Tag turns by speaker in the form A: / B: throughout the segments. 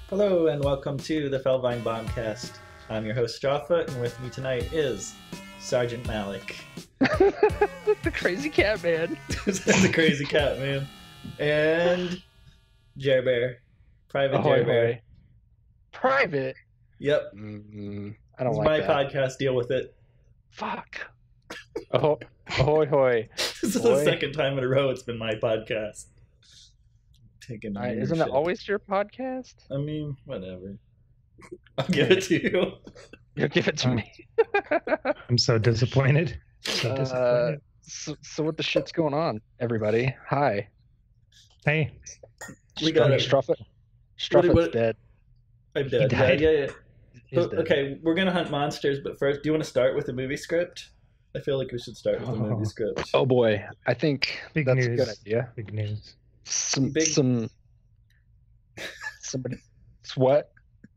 A: Hello and welcome to the Felvine Bombcast. I'm your host Strawfoot, and with me tonight is Sergeant Malek.
B: The crazy cat man.
A: The crazy cat man. And Jer Bear. Private Jer Bear.
B: Private?
A: Yep.
B: I don't
A: it's
B: like
A: my
B: that.
A: podcast, deal with it.
B: Fuck. Oh, ahoy hoy.
A: This is the second time in a row it's been my podcast. Taking
B: Isn't it always your podcast?
A: I mean, whatever. I'll give it to you.
B: You'll give it to me.
C: I'm so disappointed.
B: So what the shit's going on, everybody? Hi.
C: Hey.
A: We got it.
B: Strawfoot's dead.
A: I'm dead.
C: He died?
A: Yeah.
B: He's dead.
A: Okay, we're going to hunt monsters, but first, do you want to start with the movie script? I feel like we should start with the movie script.
B: Oh boy, I think
C: Big
B: that's
C: news.
B: a good idea.
C: Big news.
B: Somebody. What?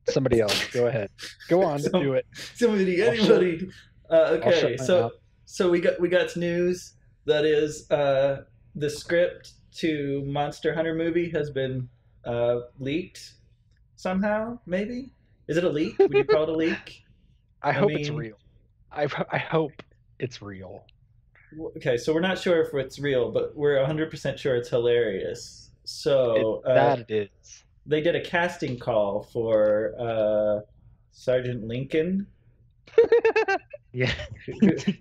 B: Somebody else. Go ahead. Go on. Do it.
A: Anybody. Okay,
B: shut my mouth.
A: so we got news that is the script to Monster Hunter movie has been leaked somehow. Maybe is it a leak? Would you call it a leak?
B: I hope it's real. I hope it's real.
A: Okay, so we're not sure if it's real, but we're 100% sure it's hilarious. So
B: it is.
A: They did a casting call for Sergeant Lincoln.
C: Yeah,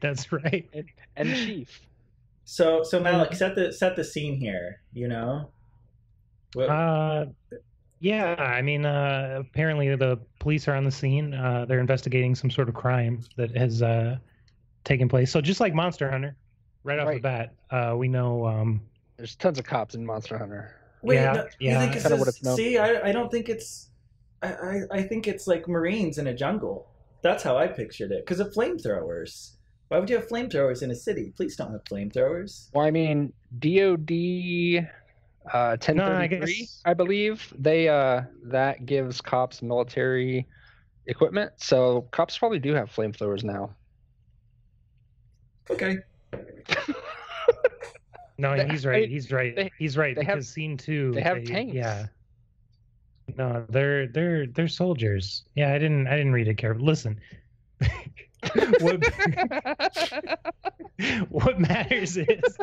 C: that's right.
B: And Chief.
A: So Malek, set the scene here. You know.
C: Yeah. I mean, apparently the police are on the scene. They're investigating some sort of crime that has taken place. So just like Monster Hunter, right off the bat, we know.
B: There's tons of cops in Monster Hunter.
A: Wait,
C: yeah,
A: no,
C: yeah.
A: You think it's
B: Kind of what it's known
A: see,
B: for.
A: I don't think it's. I think it's like Marines in a jungle. That's how I pictured it. Because of flamethrowers. Why would you have flamethrowers in a city? Police don't have flamethrowers.
B: Well, I mean, DOD 1033, I believe they that gives cops military equipment. So cops probably do have flamethrowers now.
A: Okay.
C: No, he's right. He's right. He's right. Because scene 2,
B: they have tanks.
C: Yeah. No, they're soldiers. Yeah, I didn't read it carefully. Listen, what matters is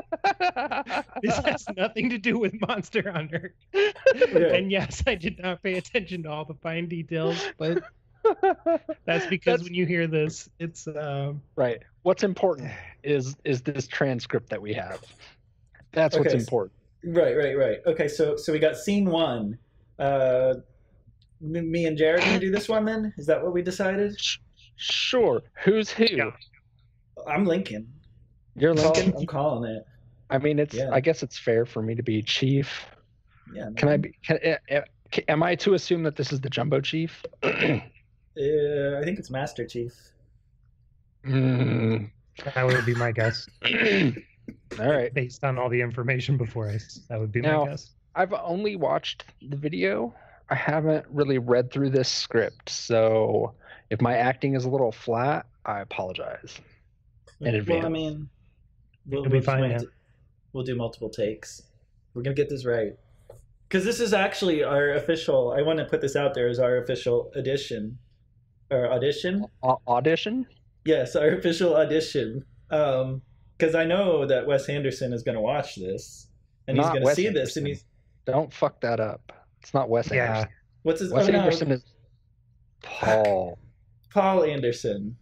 C: this has nothing to do with Monster Hunter.
A: Okay.
C: And yes, I did not pay attention to all the fine details, but that's because when you hear this, it's
B: right. What's important is this transcript that we have. That's what's important.
A: Right. Okay, so we got scene 1. Me and Jared gonna do this one then? Is that what we decided?
B: Sure. Who's who?
C: Yeah.
A: I'm Lincoln.
B: You're Lincoln.
A: I'm calling it.
B: I mean, it's.
A: Yeah.
B: I guess it's fair for me to be chief.
A: Yeah.
B: Can I be? Am I to assume that this is the jumbo chief?
A: I think it's Master Chief.
C: That would be my guess.
B: All right.
C: Based on all the information before that would be my guess.
B: I've only watched the video. I haven't really read through this script, so if my acting is a little flat, I apologize in advance.
A: Well, I mean,
C: It'll be fine. Yeah.
A: We'll do multiple takes. We're gonna get this right, because this is actually our official. I want to put this out there as our official edition, or audition.
B: Audition?
A: Yes, our official audition. Because I know that Wes Anderson is going to watch this, and he's going to see this, and he's.
B: Don't fuck that up. It's not Wes Anderson.
A: What's his?
B: Wes Anderson is Paul.
A: Paul Anderson.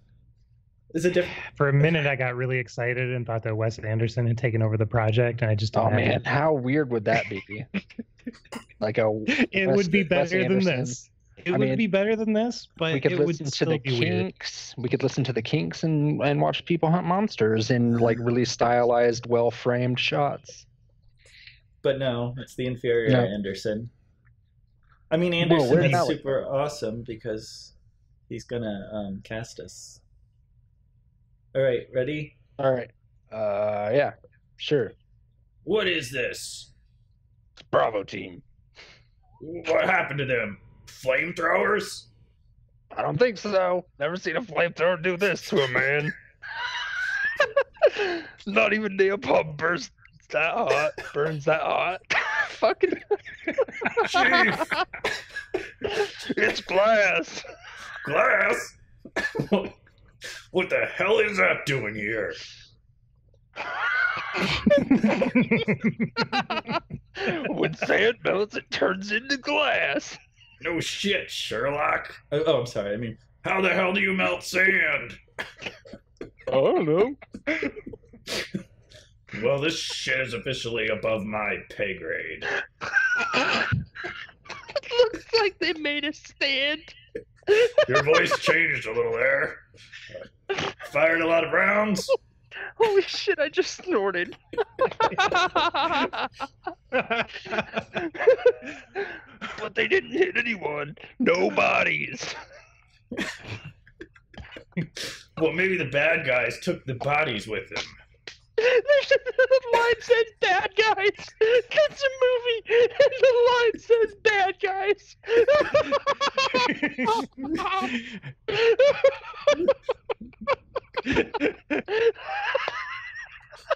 A: Is it different?
C: For a minute, I got really excited and thought that Wes Anderson had taken over the project, and I just.
B: Oh man, how weird would that be?
C: It would be better than this. It would be better than this, but
B: we could listen to the Kinks. We could listen to the Kinks and watch people hunt monsters in like really stylized, well-framed shots.
A: But no, it's the inferior Anderson. I mean, Anderson is super awesome because he's gonna cast us. All right, ready?
B: All right. Yeah, sure.
A: What is this?
B: It's Bravo team.
A: What happened to them? Flamethrowers?
B: I don't think so. Never seen a flamethrower do this to a man. Not even napalm burns that hot. Fucking.
A: Chief.
B: It's glass.
A: Glass? What the hell is that doing here?
B: When sand melts, it turns into glass.
A: No shit, Sherlock. Oh, I'm sorry. I mean, how the hell do you melt sand?
B: I don't know.
A: Well, this shit is officially above my pay grade.
B: It looks like they made a stand.
A: Your voice changed a little there. Fired a lot of rounds.
B: Holy shit, I just snorted. But they didn't hit anyone. No bodies.
A: Well, maybe the bad guys took the bodies with them.
B: There's a line says bad guys. It's a movie, and the line says bad guys.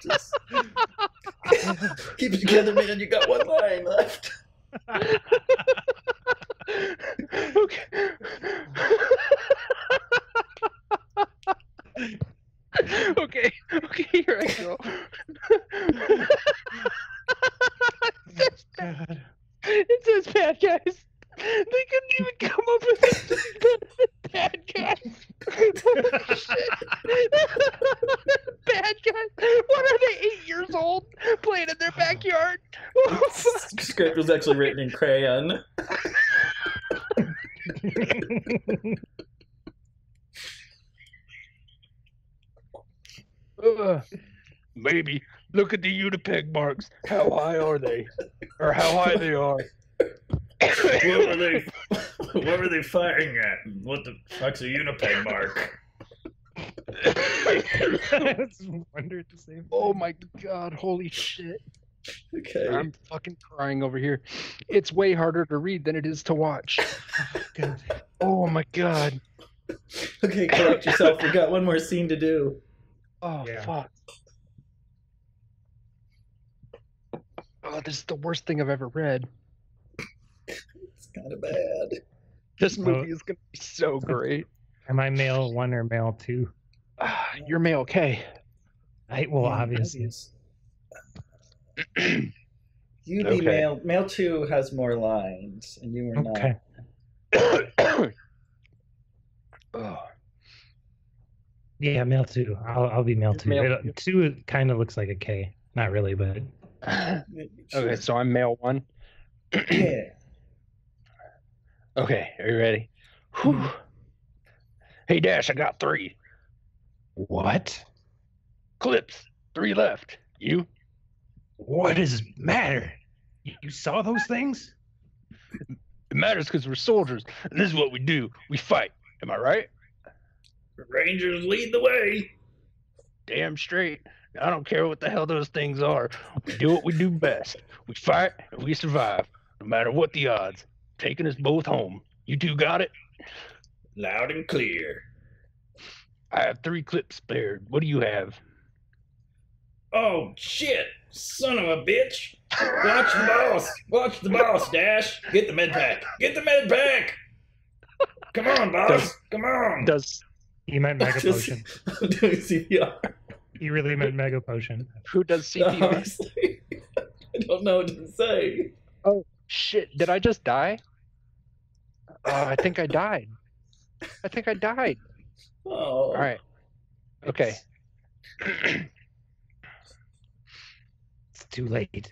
A: Just keep it together, man. You got one line left.
B: Okay. Okay, here I go. It says bad guys. They couldn't even come up with bad guys. Holy shit. Bad guys. What are they, 8 years old, playing in their backyard?
A: Script was actually written in crayon.
B: Maybe. Look at the Unipeg marks. How high are they? Or how high they are?
A: What were they firing at? What the fuck's a Unipeg mark?
C: I just wondered the same thing.
B: Oh my god, holy shit.
A: Okay.
B: I'm fucking crying over here. It's way harder to read than it is to watch.
C: Good.
B: Oh my god.
A: Okay, collect yourself. We got one more scene to do.
B: Oh,
C: Yeah.
B: fuck. Oh, this is the worst thing I've ever read.
A: It's kind of bad.
B: This movie is going to be so great.
C: Am I male 1 or male 2?
B: You're male K.
C: Obviously.
A: You be
B: Okay.
A: male. Male 2 has more lines, and you were not.
C: Okay.
B: Oh.
C: Yeah, male 2. I'll be male 2.
B: Male
C: 2 kind of looks like a K. Not really, but
B: Okay, so I'm male 1.
A: Yeah.
B: Okay, are you ready? Whew. Hey, Dash, I got 3.
C: what?
B: Clips. 3 left. You?
C: What does it matter? You saw those things?
B: It matters because we're soldiers, and this is what we do. We fight. Am I right?
A: Rangers lead the way.
B: Damn straight. I don't care what the hell those things are. We do what we do best. We fight and we survive, no matter what the odds. Taking us both home. You two got it?
A: Loud and clear.
B: I have 3 clips spared. What do you have?
A: Oh, shit. Son of a bitch. Watch the boss. Watch the boss, Dash. Get the med pack. Get the med pack. Come on, boss. Come on.
C: He meant Mega Potion.
A: I'm doing CPR.
C: He really meant Mega Potion.
B: Who does CPR?
A: Honestly, I don't know what to say.
B: Oh, shit. Did I just die? I think I died.
A: Oh.
B: All right. Okay.
C: It's too late.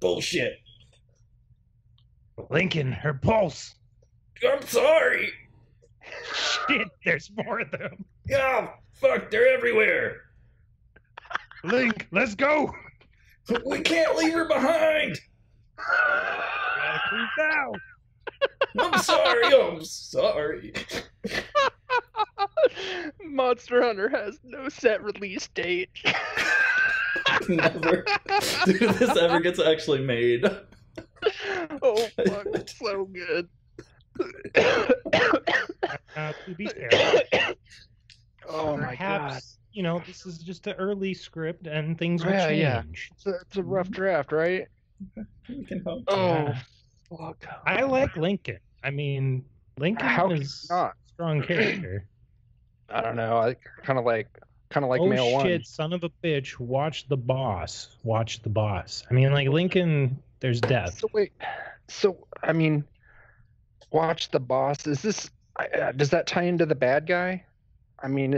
A: Bullshit.
C: Lincoln, her pulse.
A: I'm sorry.
C: Shit, there's more of them.
A: Oh, fuck, they're everywhere.
C: Link, let's go.
A: We can't leave her behind.
C: Gotta creep now.
A: I'm sorry.
B: Monster Hunter has no set release date.
A: Never. Dude, if this ever gets actually made.
B: Oh, fuck. It's so good.
C: To be fair,
B: Oh, my God.
C: perhaps, this is just an early script and things will
B: Yeah,
C: change.
B: yeah. It's a rough draft, right?
A: We can hope.
B: Oh,
C: Yeah.
B: fuck.
C: I like Lincoln. I mean, Lincoln is
B: not?
C: a strong character.
B: I don't know. I kind of like
C: Oh
B: male
C: shit,
B: one.
C: son of a bitch, watch the boss. Watch the boss. I mean, like Lincoln, there's death.
B: So wait. So I mean, watch the boss. Is this? Does that tie into the bad guy? I mean,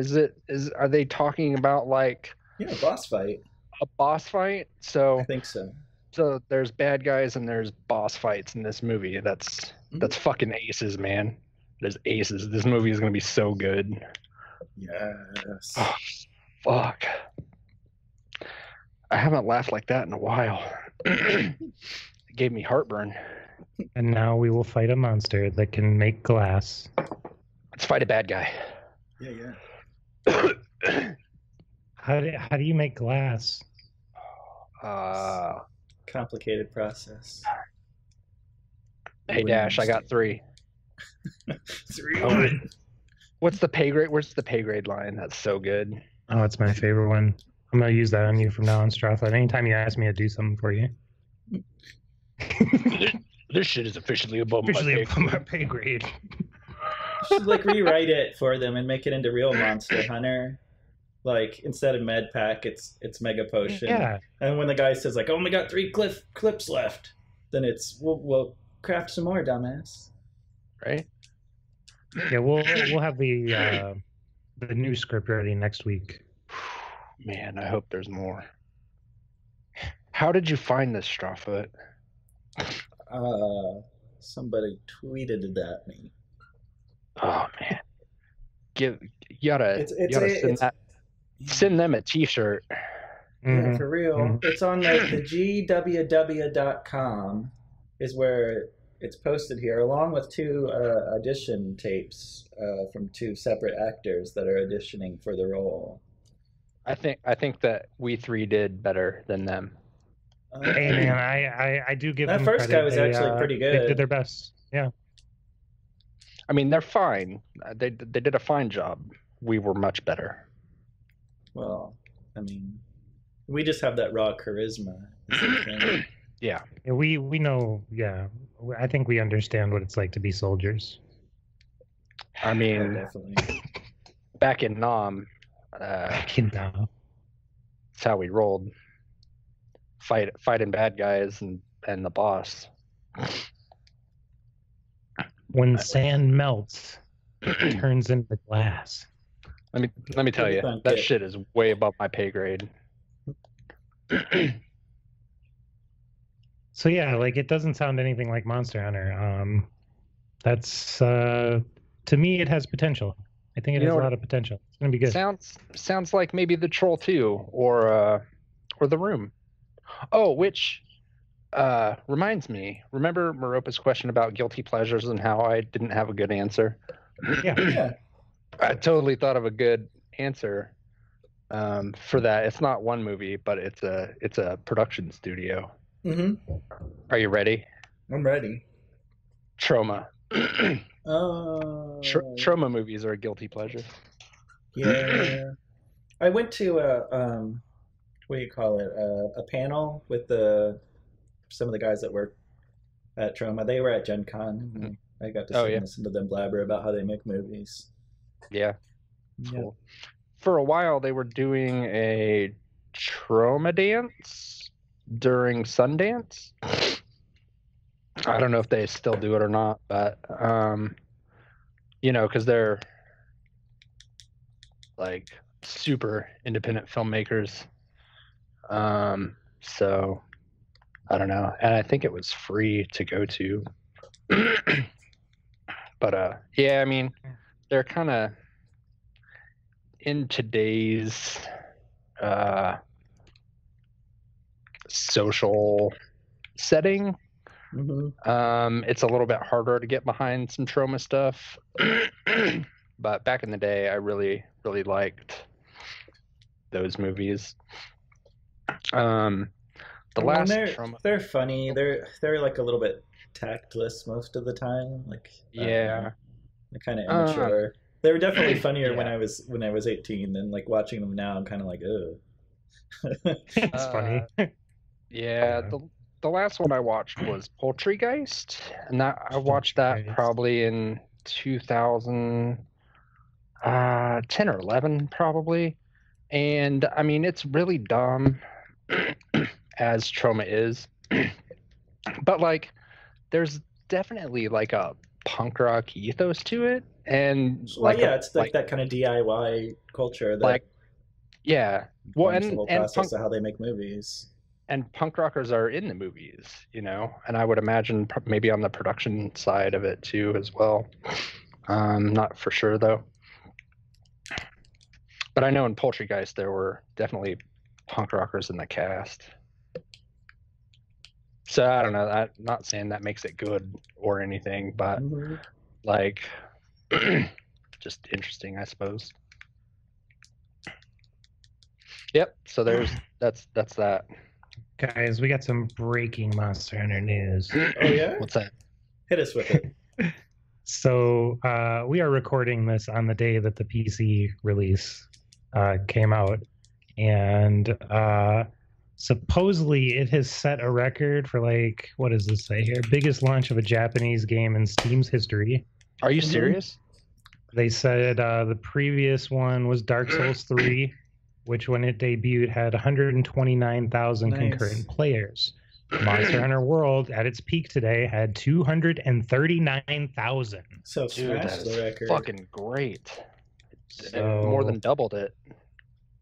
B: are they talking about like
A: boss fight?
B: A boss fight? So
A: I think so.
B: So there's bad guys and there's boss fights in this movie. That's fucking aces, man. There's aces. This movie is gonna be so good.
A: Yes.
B: Oh, fuck. I haven't laughed like that in a while. It gave me heartburn.
C: And now we will fight a monster that can make glass.
B: Let's fight a bad guy.
A: Yeah.
C: How do you make glass?
A: Complicated process.
B: Hey, Dash, I got 3.
A: 3.
B: What's the pay grade? Where's the pay grade line? That's so good.
C: Oh, it's my favorite one. I'm gonna use that on you from now on, Strawfoot. Anytime you ask me to do something for you.
B: This shit is officially above my
C: pay grade.
A: You should rewrite it for them and make it into real Monster Hunter. Instead of med pack, it's mega potion.
C: Yeah.
A: And when the guy says I only got 3 clips left, then it's we'll craft some more, dumbass.
B: Right?
C: Yeah, we'll have the new script ready next week.
B: Man, I hope there's more. How did you find this, Strawfoot?
A: Somebody tweeted it at me.
B: Oh man, you gotta send them a T-shirt.
A: Yeah, for real. Mm-hmm. It's on the gww.com is where it's posted here, along with 2 audition tapes from 2 separate actors that are auditioning for the role.
B: I think that we 3 did better than them.
C: Hey man, I do give
A: that
C: them
A: first
C: credit.
A: Guy was actually pretty good.
C: They did their best. Yeah.
B: I mean, they're fine. They did a fine job. We were much better.
A: Well, I mean, we just have that raw charisma.
B: Yeah.
C: We know. Yeah, I think we understand what it's like to be soldiers.
B: I mean,
A: definitely.
B: Back in Nam.
C: Back in Nam.
B: That's how we rolled. Fighting bad guys and the boss.
C: When sand melts, it turns into glass.
B: Let me tell you, that shit is way above my pay grade.
C: So yeah, it doesn't sound anything like Monster Hunter. That's to me, it has potential. I think it has a lot of potential. It's gonna be good.
B: Sounds like maybe The Troll 2 or The Room. Oh, which reminds me. Remember Meropa's question about guilty pleasures and how I didn't have a good answer?
C: Yeah.
B: I totally thought of a good answer for that. It's not one movie, but it's a production studio.
A: Mm-hmm.
B: Are you ready?
A: I'm ready.
B: Trauma.
A: Oh.
B: Trauma movies are a guilty pleasure.
A: Yeah. I went to what do you call it? A panel with some of the guys that work at Trauma. They were at Gen Con. Mm-hmm. I got to listen to them blabber about how they make movies.
B: Yeah. Cool. For a while, they were doing a Trauma dance during Sundance. I don't know if they still do it or not, but because they're super independent filmmakers. So I don't know, and I think it was free to go to. But yeah, I mean, they're kind of in today's social setting.
A: Mm-hmm.
B: It's a little bit harder to get behind some Trauma stuff. But back in the day, I really, really liked those movies.
A: They're funny. They're a little bit tactless most of the time. They're kind of immature. They were definitely funnier when I was 18. Than watching them now, I'm kind of ugh.
C: It's funny.
B: Yeah, the last one I watched was Poultrygeist, and I watched that probably in 2010 or 11, probably. And I mean, it's really dumb, as trauma is, but like, there's definitely like a punk rock ethos to it, and
A: it's like that kind of DIY culture that
B: and
A: the whole process of how they make movies.
B: And punk rockers are in the movies, and I would imagine maybe on the production side of it too as well. Not for sure though. But I know in Poultrygeist there were definitely punk rockers in the cast. So I don't know. I'm not saying that makes it good or anything, but like, just interesting, I suppose. Yep. So that's that.
C: Guys, we got some breaking Monster Hunter news.
A: Oh yeah?
B: What's that?
A: Hit us with it.
C: So we are recording this on the day that the PC release came out, and supposedly it has set a record for, like, what does this say here? Biggest launch of a Japanese game in Steam's history.
B: Are you serious?
C: They said the previous one was Dark Souls 3, which when it debuted had 129,000 concurrent players. Monster Hunter World, at its peak today, had 239,000.
A: So smashed the record.
B: Fucking great. So, more than doubled it.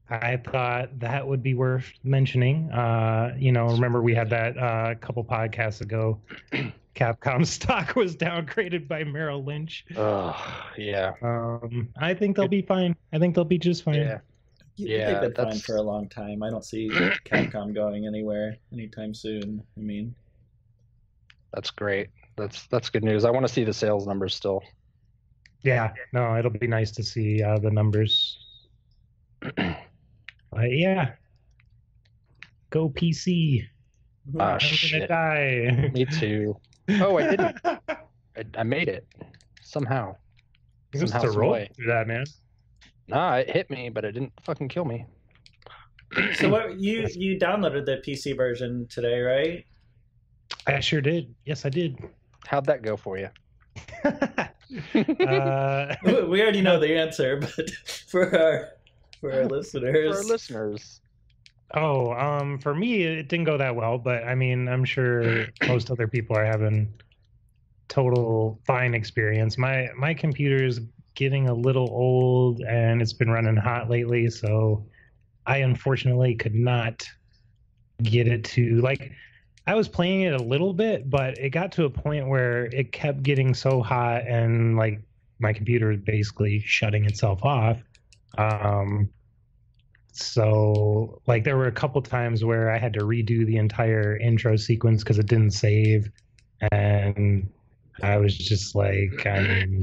C: I thought that would be worth mentioning. Remember we had that a couple podcasts ago. Capcom stock was downgraded by Lynch.
B: Yeah.
C: I think they'll be fine. I think they'll be just fine.
A: Yeah, they've been fine for a long time. I don't see Capcom going anywhere anytime soon. I mean,
B: that's great. That's good news. I want to see the sales numbers still.
C: Yeah, no, it'll be nice to see the numbers. Yeah, go PC. I'm gonna die.
B: Me too. Oh, I didn't. I made it somehow.
C: You're supposed to roll through that, man.
B: Nah, it hit me, but it didn't fucking kill me.
A: So what you downloaded the PC version today, right?
C: I sure did. Yes, I did.
B: How'd that go for you?
A: We already know the answer, but for our listeners.
C: Oh, for me, it didn't go that well, but I mean, I'm sure most other people are having total fine experience. My computer's getting a little old and it's been running hot lately, so I unfortunately could not get it to, like, I was playing it a little bit, but it got to a point where it kept getting so hot and like my computer is basically shutting itself off. So like there were a couple times where I had to redo the entire intro sequence because it didn't save, and I was just like, I'm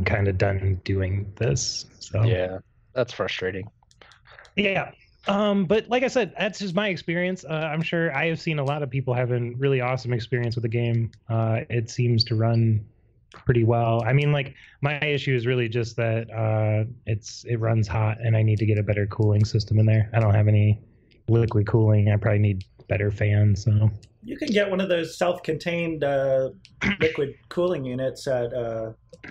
C: kind of done doing this. So
B: yeah, that's frustrating.
C: Yeah. But like I said, that's just my experience. I'm sure I have seen a lot of people having really awesome experience with the game. It seems to run pretty well. I mean, like, my issue is really just that it runs hot and I need to get a better cooling system in there. I don't have any liquid cooling. I probably need better fans. So
A: you can get one of those self-contained liquid cooling units at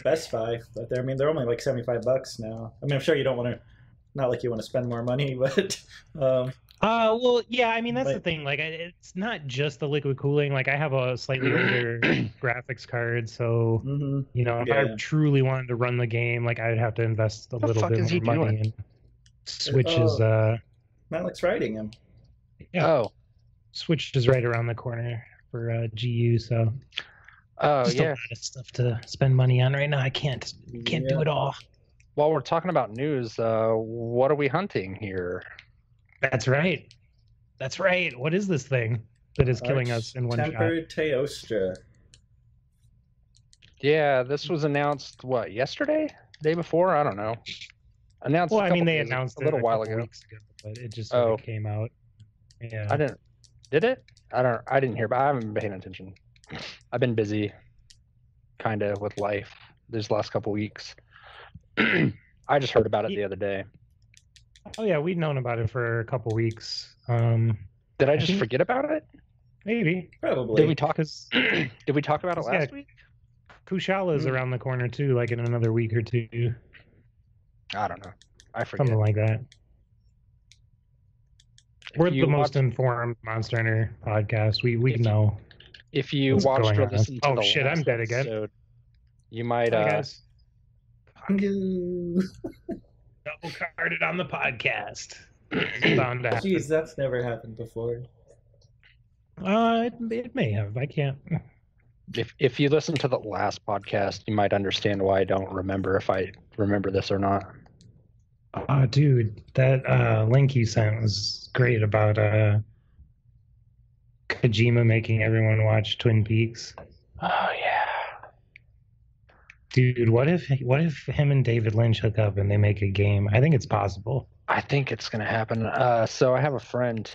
A: Best Buy, but they're only like $75 now. I mean, I'm sure you don't want to, not like you want to spend more money, but
C: well, yeah, I mean, that's the thing. Like, it's not just the liquid cooling. Like, I have a slightly older graphics card, so if I truly wanted to run the game, like, I'd have to invest a little bit more money. And Switch is
A: Malek's riding him.
C: Yeah. Oh, Switch is right around the corner for GU, so just a lot of stuff to spend money on right now. I can't do it all.
B: While we're talking about news, what are we hunting here?
C: That's right. What is this thing that is killing us in one shot?
A: Tempered Teostra.
B: Yeah, this was announced, yesterday? Day before? I don't know. Announced.
C: Well, I mean, they announced
B: a little while ago.
C: Weeks ago, but it just came out. Yeah.
B: I didn't. Did it? I didn't hear, but I haven't been paying attention. I've been busy, kind of, with life these last couple weeks. I just heard about it the other day.
C: Oh yeah, we'd known about it for a couple weeks.
B: Did I just forget about it?
C: Maybe.
A: Probably.
B: Did we talk? Did we talk about it last week?
C: Kushala is around the corner too, like in another week or two.
B: I don't know. I forget.
C: Something like that. We're the most informed Monster Hunter podcast. We know.
B: If you watched or listened to the
C: shit, I'm dead again.
B: Episode, you might.
C: Hi, guys.
A: Double
C: carded on the podcast.
A: Jeez, that's never happened before.
C: It may have. I can't.
B: If you listen to the last podcast, you might understand why I don't remember if I remember this or not.
C: Dude, that link you sent was great about Kojima making everyone watch Twin Peaks.
B: Oh yeah.
C: Dude, what if him and David Lynch hook up and they make a game? I think it's possible.
B: I think it's gonna happen. So I have a friend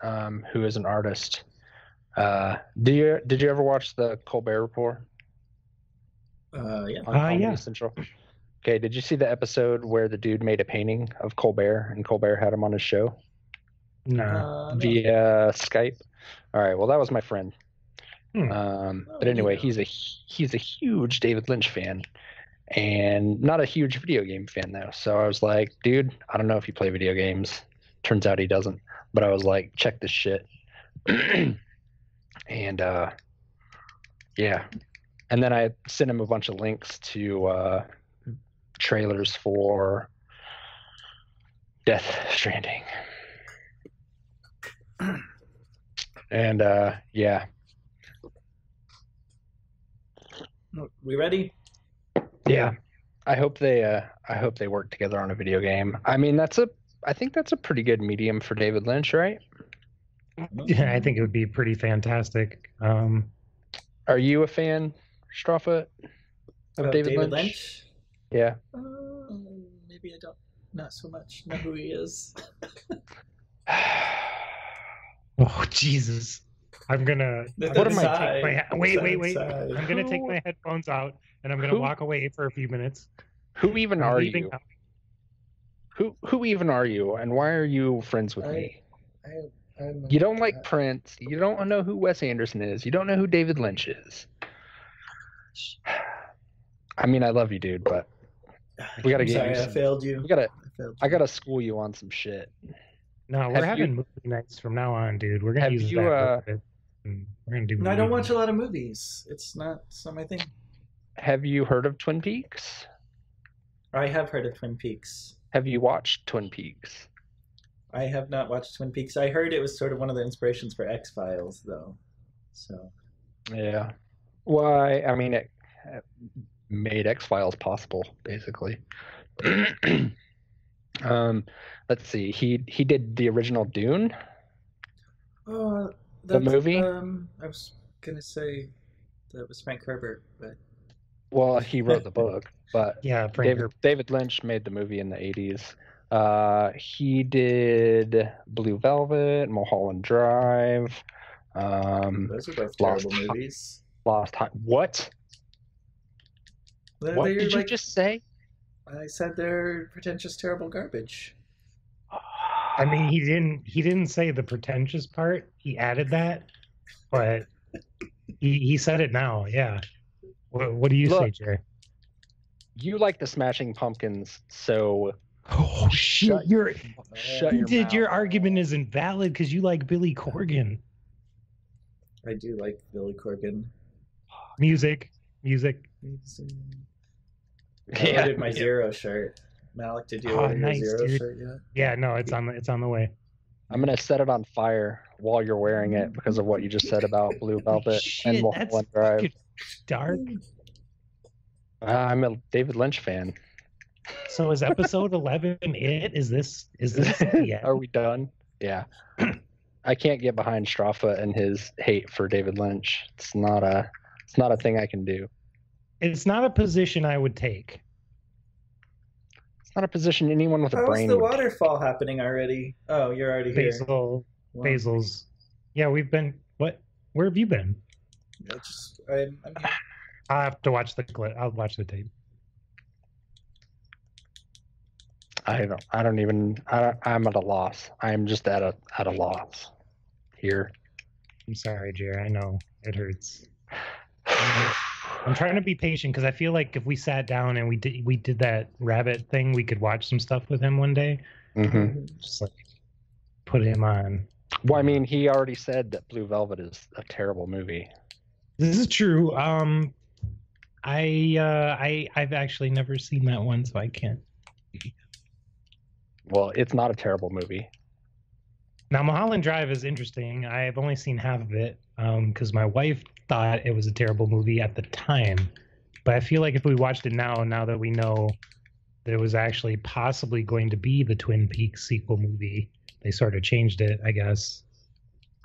B: who is an artist. Did you ever watch the Colbert Report?
A: Yeah.
B: On Comedy
C: Yeah.
B: Central. Okay, did you see the episode where the dude made a painting of Colbert and Colbert had him on his show?
C: No.
B: Via Skype. All right, well that was my friend. But anyway, he's a huge David Lynch fan, and not a huge video game fan though. So I was like, dude, I don't know if you play video games. Turns out he doesn't. But I was like, check this shit. And yeah. And then I sent him a bunch of links to trailers for Death Stranding. And yeah.
A: We ready?
B: Yeah. I hope they work together on a video game. I mean, I think that's a pretty good medium for David Lynch, right?
C: Yeah, I think it would be pretty fantastic.
B: Are you a fan, Strawfoot, of David Lynch? Yeah.
A: Maybe I don't. Not so much. Know who he is.
C: Oh Jesus! I'm gonna.
B: Wait.
C: I'm gonna take my headphones out and I'm gonna walk away for a few minutes.
B: Who even are you? Who even are you? And why are you friends with me? You don't like Prince. You don't know who Wes Anderson is. You don't know who David Lynch is. I mean, I love you, dude, but we gotta get.
A: Sorry, I failed you.
B: I gotta school you on some shit.
C: No, we're having movie nights from now on, dude. We're gonna use that. We're gonna do.
A: No, I don't watch a lot of movies. It's not my thing.
B: Have you heard of Twin Peaks?
A: I have heard of Twin Peaks.
B: Have you watched Twin Peaks?
A: I have not watched Twin Peaks. I heard it was sort of one of the inspirations for X-Files, though. So. Yeah.
B: Why? I mean, it made X-Files possible, basically. Let's see. He did the original Dune. The movie.
A: I was gonna say that was Frank Herbert, but.
B: Well, he wrote the book, but
C: yeah,
B: David Lynch made the movie in the 80s. He did Blue Velvet, Mulholland Drive.
A: Those are both terrible movies.
B: Lost Time. What? What did you just say?
A: I said they're pretentious, terrible garbage.
C: I mean, he didn't say the pretentious part. He added that, but he said it now. Yeah. What do you say, Jerry?
B: You like the Smashing Pumpkins, so.
C: Oh shit! Your
B: mouth.
C: argument is invalid because you like Billy Corgan.
A: I do like Billy Corgan.
C: Music.
A: I ordered my Zero shirt. Malek, did you order your Zero shirt yet?
C: Yeah, no, it's on the way.
B: I'm gonna set it on fire while you're wearing it because of what you just said about Blue Velvet and Mulholland Drive.
C: Dark.
B: I'm a David Lynch fan.
C: So is episode 11 it? Is this the end?
B: Are we done? Yeah. I can't get behind Strawfoot and his hate for David Lynch. It's not a thing I can do.
C: It's not a position I would take.
B: It's not a position anyone with a brain.
A: How's the waterfall happening already? Oh, you're already here.
C: Basil's. Yeah, we've been. What? Where have you been?
A: I'm here.
C: I'll have to watch the clip. I'll watch the tape.
B: I'm at a loss. I'm just at a loss here.
C: I'm sorry, Jerry. I know it hurts. I'm trying to be patient because I feel like if we sat down and we did that rabbit thing, we could watch some stuff with him one day.
B: Mm-hmm.
C: Just like put him on.
B: Well, I mean, he already said that Blue Velvet is a terrible movie.
C: This is true. I've actually never seen that one, so I can't.
B: Well, it's not a terrible movie.
C: Now, Mulholland Drive is interesting. I've only seen half of it because my wife thought it was a terrible movie at the time. But I feel like if we watched it now that we know that it was actually possibly going to be the Twin Peaks sequel movie, they sort of changed it, I guess.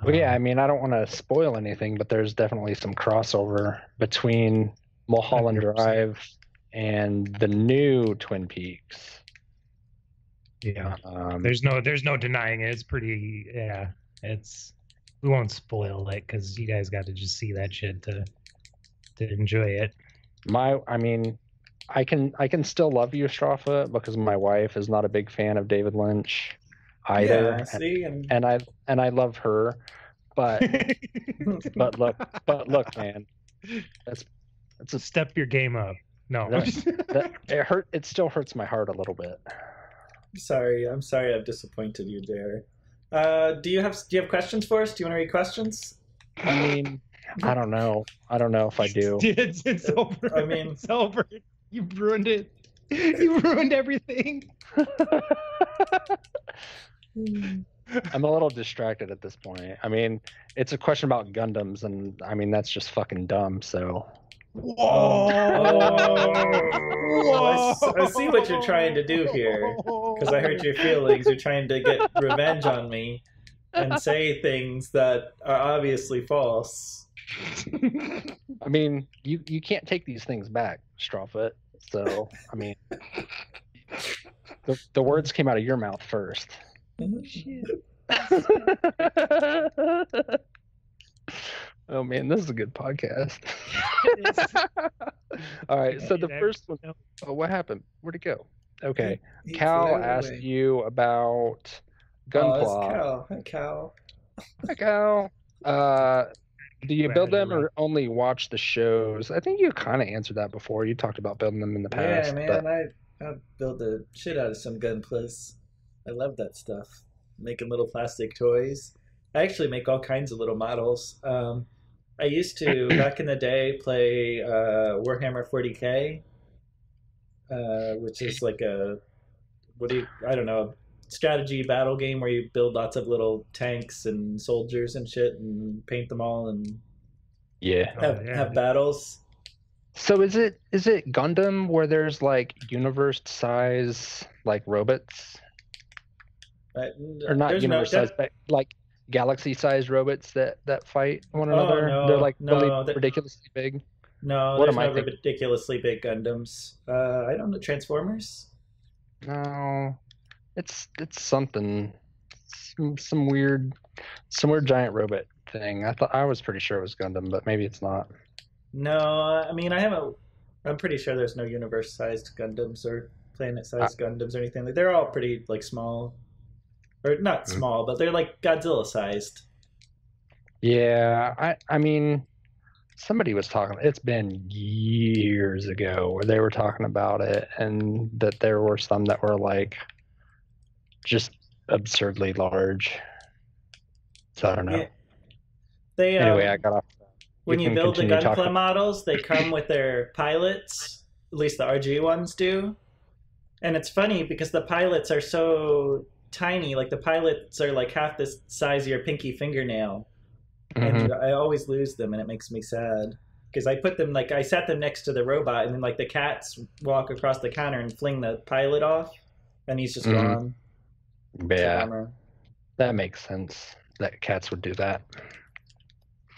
B: Well, yeah, I mean, I don't want to spoil anything, but there's definitely some crossover between Mulholland
C: 100%.
B: Drive and the new Twin Peaks.
C: Yeah, there's no denying it. It's pretty. Yeah, we won't spoil it because you guys got to just see that shit to enjoy it.
B: I mean, I can still love you, Strawfoot, because my wife is not a big fan of David Lynch either.
A: Yeah, see,
B: and I love her, but look, man, it's a
C: Step your game up. No,
B: it still hurts my heart a little bit.
A: I'm sorry I've disappointed you there. Do you have questions for us? Do you want to read questions?
B: I mean, I don't know if I do.
C: It's over.
A: I mean,
C: it's over. You've ruined it. You ruined everything.
B: I'm a little distracted at this point. I mean, it's a question about Gundams, and I mean that's just fucking dumb. So.
C: Whoa!
A: I see what you're trying to do here, because I hurt your feelings. You're trying to get revenge on me and say things that are obviously false.
B: I mean, you can't take these things back, Strawfoot. So, I mean, the words came out of your mouth first.
C: Oh, shit.
B: Oh man, this is a good podcast. All right, so the first one. Oh, what happened? Where'd it go? Okay, Cal asked you about Gunpla.
A: Hi, Cal.
B: Hi, Cal. Do you build them or only watch the shows? I think you kind of answered that before. You talked about building them in the past.
A: Yeah, man, I build the shit out of some Gunplas. I love that stuff. Making little plastic toys. I actually make all kinds of little models. I used to, back in the day, play Warhammer 40K, which is like I don't know, strategy battle game where you build lots of little tanks and soldiers and shit and paint them all and have battles.
B: So is it Gundam where there's like universe size like robots? Or not universe size, but like galaxy-sized robots that fight one another.
A: No,
B: they're like ridiculously big.
A: No, there's no ridiculously big Gundams. I don't know, Transformers.
B: No, it's something, some weird giant robot thing. I was pretty sure it was Gundam, but maybe it's not.
A: No, I mean I'm pretty sure there's no universe-sized Gundams or planet-sized Gundams or anything. They're all pretty like small. Or not small, but they're like Godzilla-sized.
B: Yeah, I mean, somebody was talking. It's been years ago where they were talking about it, and that there were some that were like just absurdly large. So I don't know.
A: Yeah.
B: Anyway, I got off.
A: When you build the Gunpla models, they come with their pilots. At least the RG ones do. And it's funny because the pilots are so tiny. Like the pilots are like half the size of your pinky fingernail. And I always lose them, and it makes me sad. Because I put them, like, I sat them next to the robot, and then, like, the cats walk across the counter and fling the pilot off, and he's just gone.
B: Yeah. That makes sense. That cats would do that.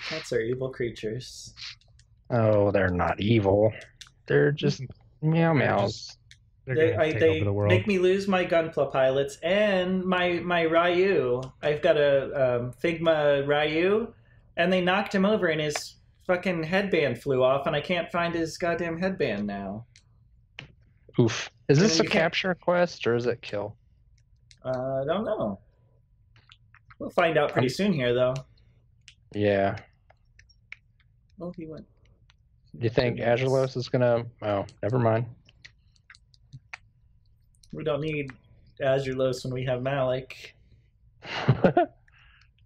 A: Cats are evil creatures.
B: Oh, they're not evil. They're just meow meows.
A: They make me lose my Gunpla pilots and my Ryu. I've got a Figma Ryu, and they knocked him over, and his fucking headband flew off, and I can't find his goddamn headband now.
B: Oof. Is this a capture quest, or is it kill?
A: I don't know. We'll find out pretty soon here, though.
B: Yeah.
A: Well, he went.
B: Do you think Azurelos is gonna? Oh, never mind.
A: We don't need Azurelos when we have Malek.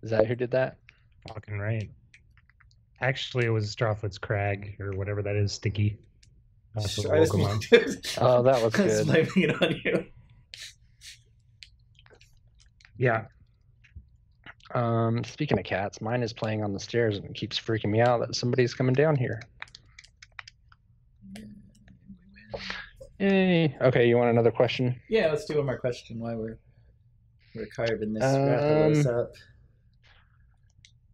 B: Is that who did that?
C: Fucking right. Actually, it was Strawfoot's Crag or whatever that is, Sticky. That's what
A: I was
B: Oh, that was good.
A: blaming it on you.
C: Yeah.
B: Speaking of cats, mine is playing on the stairs and it keeps freaking me out that somebody's coming down here. Yay. Okay, you want another question?
A: Yeah, let's do one more question while we're carving this Rathalos up.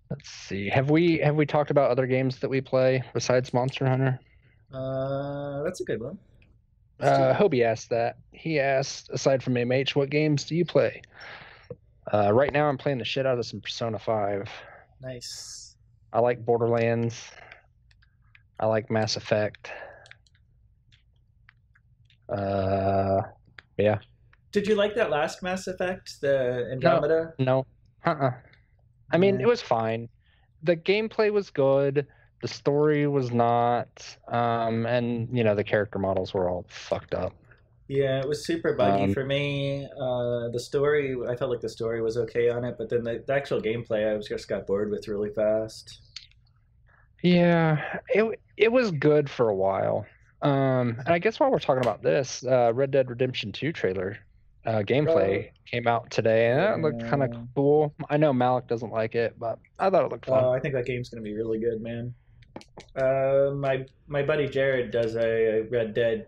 B: Let's see. Have we talked about other games that we play besides Monster Hunter?
A: That's a good one.
B: Hobie asked that. He asked, aside from MH, what games do you play? Right now I'm playing the shit out of some Persona 5.
A: Nice.
B: I like Borderlands. I like Mass Effect. Yeah.
A: Did you like that last Mass Effect, the Andromeda?
B: No. I mean, it was fine. The gameplay was good. The story was not. And, the character models were all fucked up.
A: Yeah, it was super buggy for me. The story, I felt like the story was okay on it, but then the actual gameplay, I just got bored with really fast.
B: Yeah, it was good for a while. And I guess while we're talking about this, Red Dead Redemption 2 trailer gameplay came out today, and that looked kind of cool. I know Malek doesn't like it, but I thought it looked fun.
A: I think that game's going to be really good, man. My buddy Jared does a Red Dead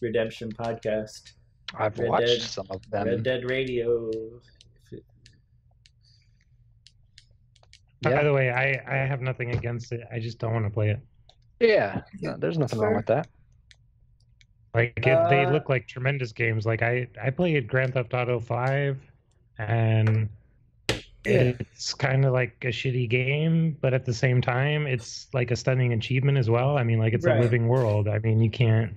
A: Redemption podcast.
B: I've watched some of them.
A: Red Dead Radio.
C: By the way, I have nothing against it. I just don't want to play it.
B: Yeah, no, there's nothing wrong with that.
C: They look like tremendous games. Like I played Grand Theft Auto 5, and it's kind of like a shitty game, but at the same time, it's like a stunning achievement as well. I mean, like it's a living world. I mean, you can't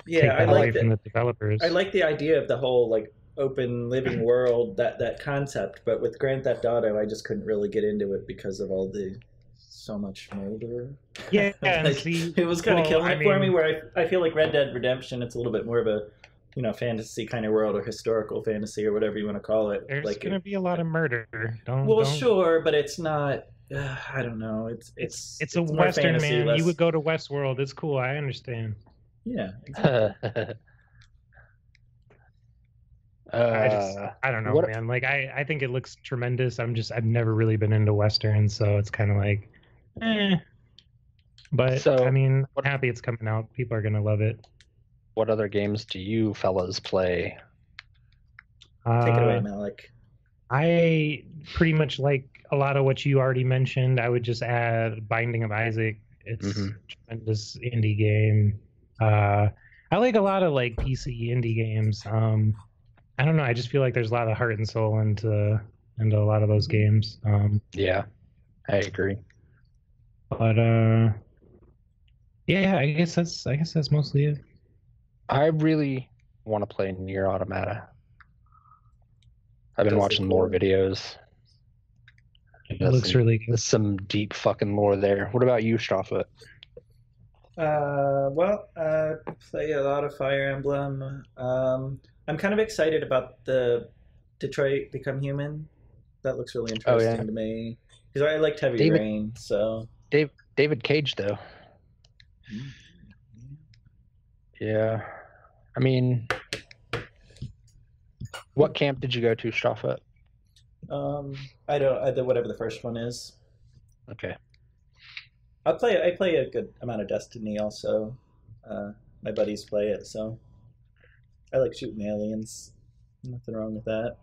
C: take that away from the developers.
A: I like the idea of the whole like open living world, that concept, but with Grand Theft Auto, I just couldn't really get into it because of all the so much murder.
C: Yeah,
A: it was kind of killing it for me. Where I feel like Red Dead Redemption, it's a little bit more of a fantasy kind of world, or historical fantasy, or whatever you want to call it.
C: There's going to be a lot of murder.
A: Sure, but it's not. I don't know. It's
C: a Western, man. You would go to Westworld. It's cool. I understand.
A: Yeah. Exactly.
C: I don't know, man. Like I think it looks tremendous. I've never really been into Western, so it's kind of like, But I mean, I'm happy it's coming out. People are gonna love it.
B: What other games do you fellas play?
A: Take it away, Malek.
C: I pretty much like a lot of what you already mentioned. I would just add Binding of Isaac. It's a tremendous indie game. I like a lot of like PC indie games. I don't know. I just feel like there's a lot of heart and soul into a lot of those games.
B: Yeah, I agree.
C: But yeah, I guess that's mostly it.
B: I really want to play Nier Automata. I've been watching more videos.
C: It looks really good.
B: There's some deep fucking lore there. What about you, Strawfoot?
A: Play a lot of Fire Emblem. I'm kind of excited about the Detroit Become Human. That looks really interesting to me. Because I liked Heavy Rain, so...
B: David Cage, though. Yeah. I mean... What camp did you go to, Strawfoot?
A: Whatever the first one is.
B: Okay.
A: I play a good amount of Destiny also. My buddies play it, so... I like shooting aliens. Nothing wrong with that.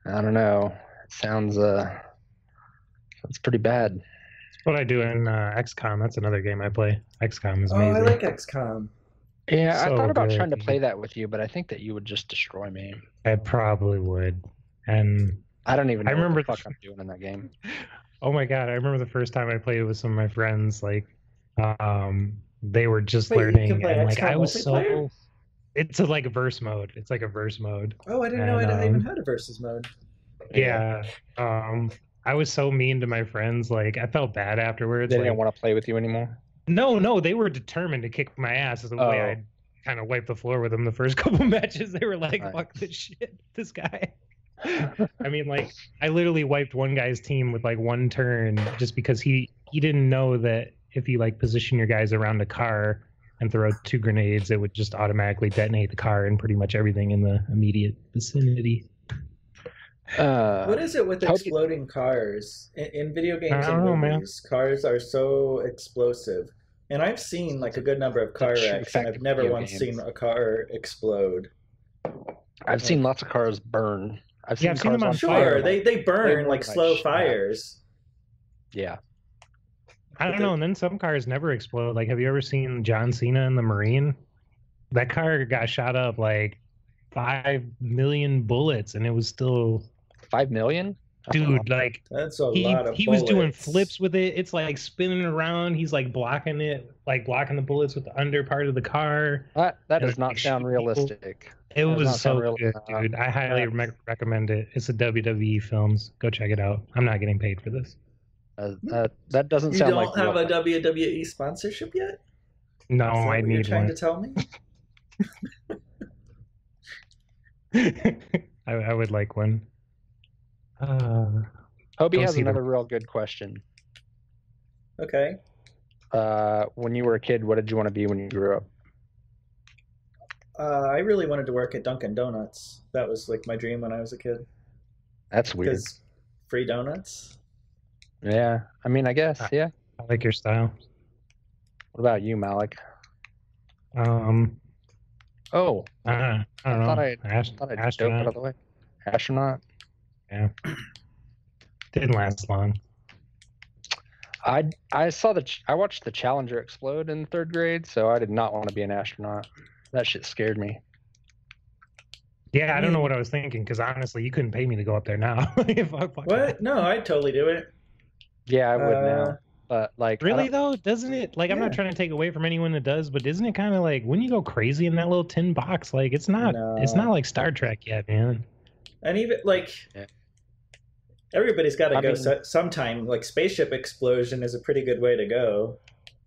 B: I don't know. It sounds pretty bad.
C: That's what I do in XCOM. That's another game I play. XCOM is amazing.
A: Oh, I like XCOM.
B: Yeah, I thought about trying to play that with you, but I think that you would just destroy me.
C: I probably would. And
B: I don't even know
C: what the
B: fuck I'm doing in that game.
C: Oh my god, I remember the first time I played with some of my friends, like they were just learning, and like I was so... It's like a verse mode. It's like a verse mode.
A: Oh, I didn't know it even had a versus mode.
C: Yeah. I was so mean to my friends. Like, I felt bad afterwards.
B: They
C: like,
B: didn't want to play with you anymore?
C: No, they were determined to kick my ass. Is the way I kind of wiped the floor with them the first couple matches. They were like, fuck this shit, this guy. I mean, like, I literally wiped one guy's team with like one turn just because he didn't know that if you like position your guys around a car and throw 2 grenades, it would just automatically detonate the car and pretty much everything in the immediate vicinity.
A: What is it with exploding cars in video games and movies? Cars are so explosive, and I've seen like a good number of car wrecks, and I've never once seen a car explode.
B: I've seen lots of cars burn. I've seen
C: them on
A: fire. They burn like slow fires.
B: Yeah.
C: I don't know. And then some cars never explode. Like, have you ever seen John Cena in the Marine? That car got shot up like 5 million bullets, and it was still
B: 5 million.
C: Dude, like
A: that's a lot of.
C: He was doing flips with it. It's like spinning around. He's like blocking it, like blocking the bullets with the under part of the car.
B: That does not sound realistic.
C: It was so good, dude. I highly recommend it. It's a WWE Films. Go check it out. I'm not getting paid for this.
B: That doesn't sound like.
A: You don't have a WWE sponsorship yet?
C: No, I need one.
A: You're trying to tell me?
C: I would like one.
B: Hobie has another real good question.
A: Okay.
B: When you were a kid, what did you want to be when you grew up?
A: I really wanted to work at Dunkin' Donuts. That was like my dream when I was a kid.
B: That's weird.
A: Because free donuts.
B: Yeah, I mean, I guess, yeah.
C: I like your style.
B: What about you, Malek?
C: I don't know.
B: I thought I doped out of the way. Astronaut?
C: Yeah. Didn't last long.
B: I watched the Challenger explode in 3rd grade, so I did not want to be an astronaut. That shit scared me.
C: Yeah, I don't know what I was thinking, because honestly, you couldn't pay me to go up there now.
A: What? No, I'd totally do it.
B: Yeah, I would now. But like,
C: really though, doesn't it? Like, I'm not trying to take away from anyone that does, but isn't it kind of like when you go crazy in that little tin box? Like, it's not like Star Trek yet, man.
A: And even like, everybody's got to go sometime. Like, spaceship explosion is a pretty good way to go.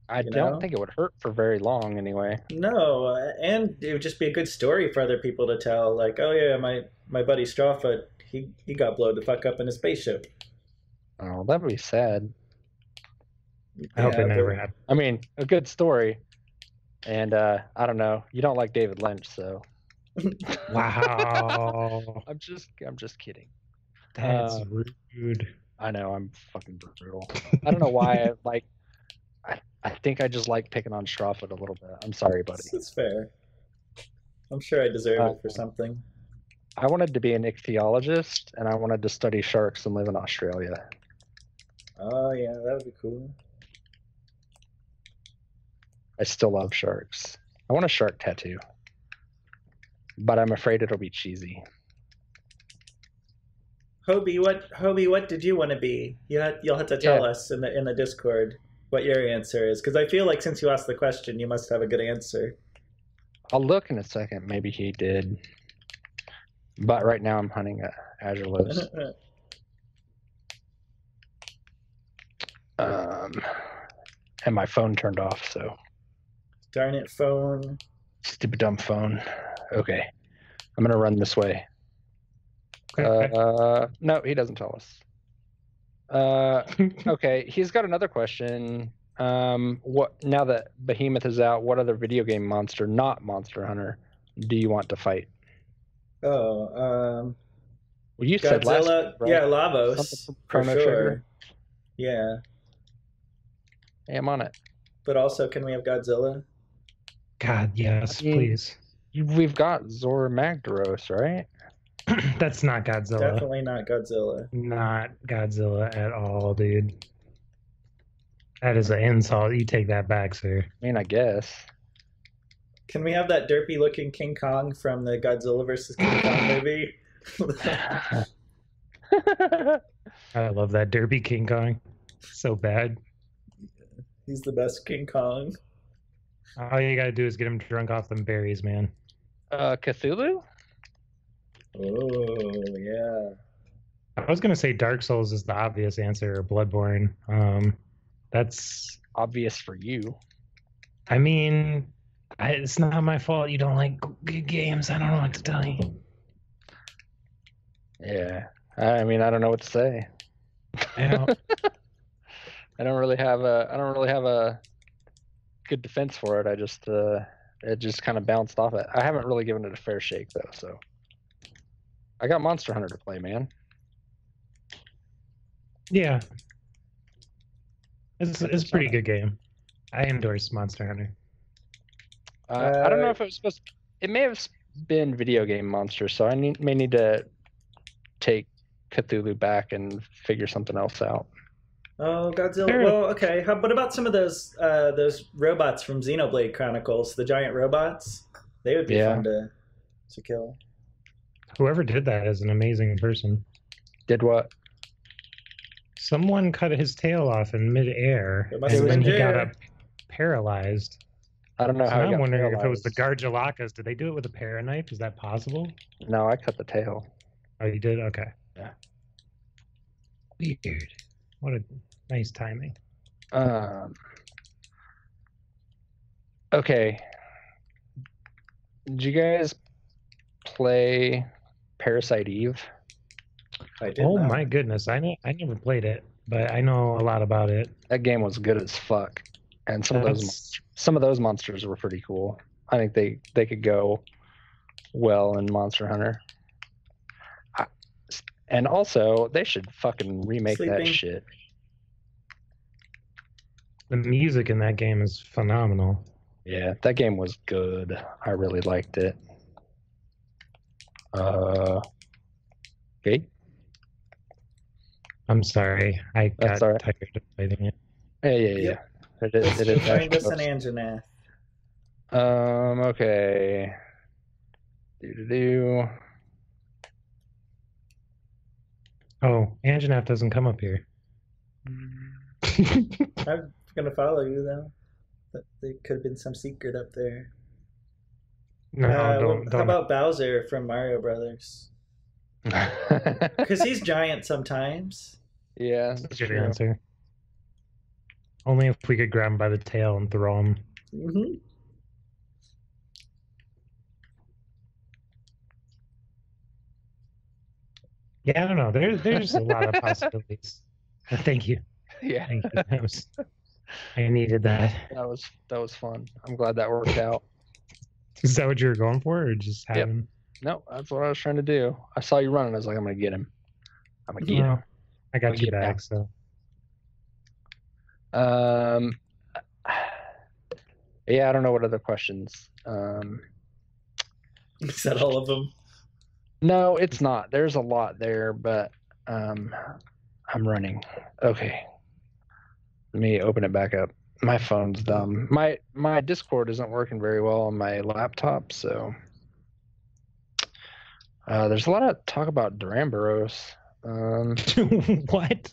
B: I don't think it would hurt for very long, anyway.
A: No, and it would just be a good story for other people to tell. Like, oh yeah, my buddy Strawfoot, he got blown the fuck up in a spaceship.
B: Oh, that would be sad.
C: I hope it never happened.
B: I mean, a good story. And I don't know. You don't like David Lynch, so.
C: Wow.
B: I'm just kidding.
C: That's rude.
B: I know, I'm fucking brutal. I don't know why I think I just like picking on Strawfoot a little bit. I'm sorry, buddy.
A: It's fair. I'm sure I deserve it for something.
B: I wanted to be an ichthyologist, and I wanted to study sharks and live in Australia.
A: Oh, yeah, that would be cool.
B: I still love sharks. I want a shark tattoo. But I'm afraid it'll be cheesy.
A: Hobie, what did you want to be? You'll have to tell us in the Discord what your answer is, because I feel like since you asked the question, you must have a good answer.
B: I'll look in a second. Maybe he did. But right now I'm hunting Azurelos. And my phone turned off, so.
A: Darn it, phone.
B: Stupid dumb phone. Okay. I'm going to run this way. No, he doesn't tell us. Okay, he's got another question. What now that Behemoth is out, what other video game monster, not Monster Hunter, do you want to fight?
A: Well,
B: you
A: Godzilla,
B: said last week, right?
A: Yeah, Lavos, for sure.
B: Trigger.
A: Yeah.
B: Hey, I'm on it.
A: But also, can we have Godzilla?
C: God, yes, please.
B: We've got Zora Magdaros, right?
C: That's not Godzilla.
A: Definitely not Godzilla.
C: Not Godzilla at all, dude. That is an insult. You take that back, sir.
B: I mean, I guess.
A: Can we have that derpy-looking King Kong from the Godzilla vs. King Kong movie?
C: I love that derpy King Kong. So bad.
A: He's the best King Kong.
C: All you gotta do is get him drunk off them berries, man.
B: Cthulhu?
A: Oh, yeah.
C: I was gonna say Dark Souls is the obvious answer, or Bloodborne. That's
B: obvious for you.
C: I mean, it's not my fault you don't like good games. I don't know what to tell you.
B: Yeah, I mean, I don't know what to say.
C: Yeah.
B: I don't really have a good defense for it. I just it just kind of bounced off it. I haven't really given it a fair shake though, so I got Monster Hunter to play, man.
C: Yeah. It's a pretty good game. I endorse Monster Hunter.
B: I don't know if it was supposed to, it may have been Video Game Monster, so I may need to take Cthulhu back and figure something else out.
A: Oh, Godzilla. Well, okay. What about some of those robots from Xenoblade Chronicles, the giant robots? They would be fun to kill.
C: Whoever did that is an amazing person.
B: Did what?
C: Someone cut his tail off in midair, and then he got up paralyzed.
B: I don't know how.
C: I'm wondering if it was the Garjalakas. Did they do it with a paraknife? Is that possible?
B: No, I cut the tail.
C: Oh, you did? Okay.
B: Yeah.
C: Weird. What a nice timing.
B: Okay. Did you guys play Parasite Eve?
A: I did.
C: Oh my goodness! I never played it, but I know a lot about it.
B: That game was good as fuck, and some of those monsters were pretty cool. I think they could go well in Monster Hunter. And also, they should fucking remake that shit.
C: The music in that game is phenomenal.
B: Yeah, that game was good. I really liked it. Okay.
C: I'm sorry. I got tired of fighting it.
B: Yeah. It is.
A: Find us an Anjanath.
B: Okay.
C: Oh, Anjanath doesn't come up here.
A: I'm gonna follow you though. But there could have been some secret up there.
C: No, don't.
A: How about Bowser from Mario Brothers? Because he's giant sometimes.
B: Yeah,
C: that's a good answer. Only if we could grab him by the tail and throw him.
A: Mm-hmm.
C: Yeah, I don't know. There's a lot of possibilities. Thank you.
B: Yeah,
C: thank you. I needed that.
B: That was fun. I'm glad that worked out.
C: Is that what you were going for, or just having?
B: Yep. No, that's what I was trying to do. I saw you running. I was like, I'm gonna get him.
C: I got you back. So.
B: Yeah, I don't know what other questions.
A: Is that all of them?
B: No, it's not. There's a lot there, but I'm running. Okay. Let me open it back up. My phone's dumb. My Discord isn't working very well on my laptop, so there's a lot of talk about Duramboros.
C: What?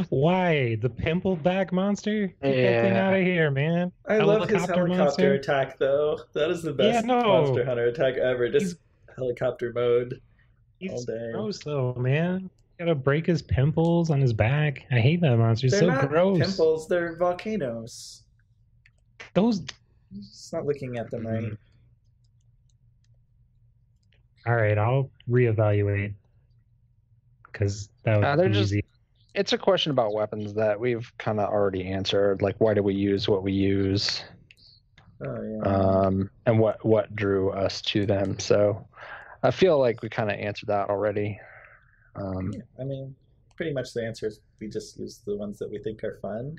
C: Why? The pimple back monster? Get
B: that
C: thing out of here, man.
A: I love his helicopter attack, though. That is the best Monster Hunter attack ever. Just helicopter mode all day.
C: Gross, though, man. Gotta break his pimples on his back. I hate that monster. He's so
A: not
C: gross.
A: Pimples, they're volcanoes.
C: Those.
A: It's not looking at them right.
C: All right, I'll reevaluate. Because that was easy.
B: It's a question about weapons that we've kind of already answered. Like, why do we use what we use?
A: Oh, yeah.
B: And what drew us to them. So I feel like we kind of answered that already.
A: Yeah, I mean, pretty much the answer is we just use the ones that we think are fun.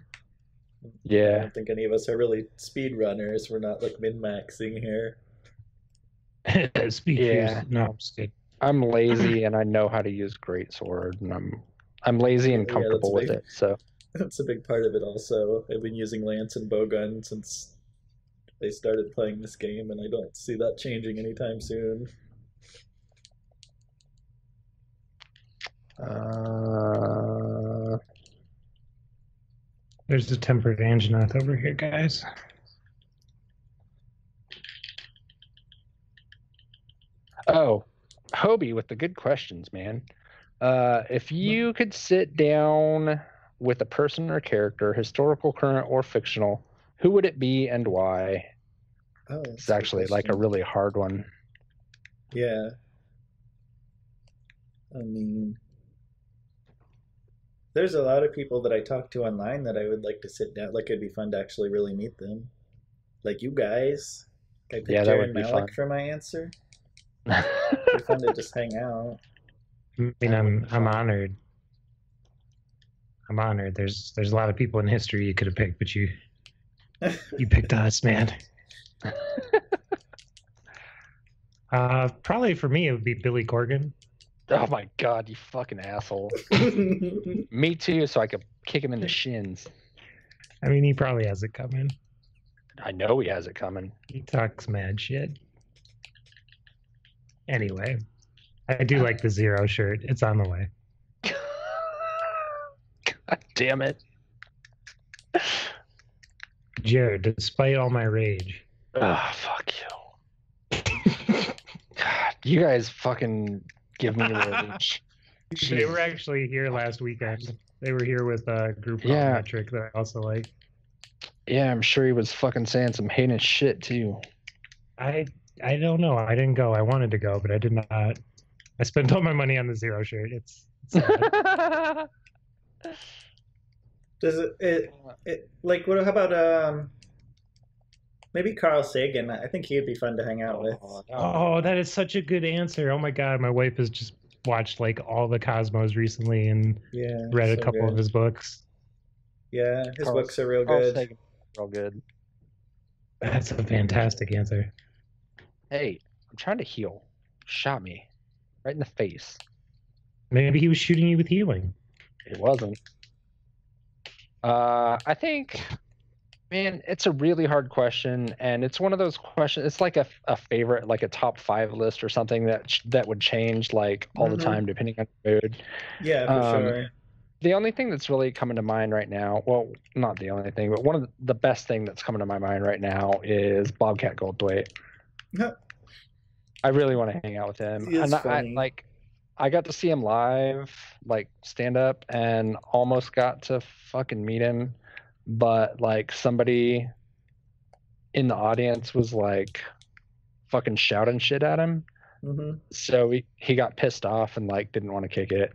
B: Yeah.
A: I don't think any of us are really speed runners. We're not like min-maxing here.
C: No, I'm just kidding.
B: I'm lazy and I know how to use greatsword, and I'm lazy and comfortable with it. So
A: that's a big part of it. Also, I've been using lance and bowgun since they started playing this game, and I don't see that changing anytime soon.
C: There's the tempered Anjanath over here, guys.
B: Oh, Hobie with the good questions, man. If you could sit down with a person or character, historical, current, or fictional, who would it be and why?
A: Oh,
B: It's actually like a really hard one.
A: Yeah. I mean, there's a lot of people that I talk to online that I would like to sit down. Like, it'd be fun to actually really meet them. Like you guys. I picked
B: that would be
A: Malek
B: fun.
A: for my answer. It'd be fun to just hang out.
C: I mean, I'm honored. I'm honored. There's a lot of people in history you could have picked, but you picked us, man. Probably for me, it would be Billy Corgan.
B: Oh my god, you fucking asshole. Me too, so I could kick him in the shins.
C: I mean, he probably has it coming.
B: I know he has it coming.
C: He talks mad shit. Anyway, I do like the Zero shirt. It's on the way.
B: God damn it.
C: Jared, despite all my rage.
B: Fuck you. God, you guys fucking give me rage.
C: They were actually here last weekend. They were here with a group called Metric that I also like.
B: Yeah, I'm sure he was fucking saying some heinous shit too.
C: I don't know. I didn't go. I wanted to go, but I did not. I spent all my money on the Zero shirt. It's sad.
A: Does it like what? How about maybe Carl Sagan? I think he'd be fun to hang out with.
C: Oh, that is such a good answer. Oh my god, my wife has just watched like all the Cosmos recently and read a couple of his books.
A: Yeah, his books are real good.
B: Sagan, real good.
C: That's a fantastic answer.
B: Hey, I'm trying to heal. Shot me right in the face.
C: Maybe he was shooting you with healing.
B: It wasn't. I think, man, it's a really hard question, and it's one of those questions. It's like a favorite, like a top 5 list or something that would change like all the time depending on the mood.
A: Yeah, for sure.
B: The only thing that's really coming to mind right now, well, not the only thing, but one of the best thing that's coming to my mind right now is Bobcat Goldthwait. I really want to hang out with him.
A: He is funny.
B: I got to see him live, like stand up, and almost got to fucking meet him, but like somebody in the audience was like fucking shouting shit at him. So he got pissed off and like didn't want to kick it.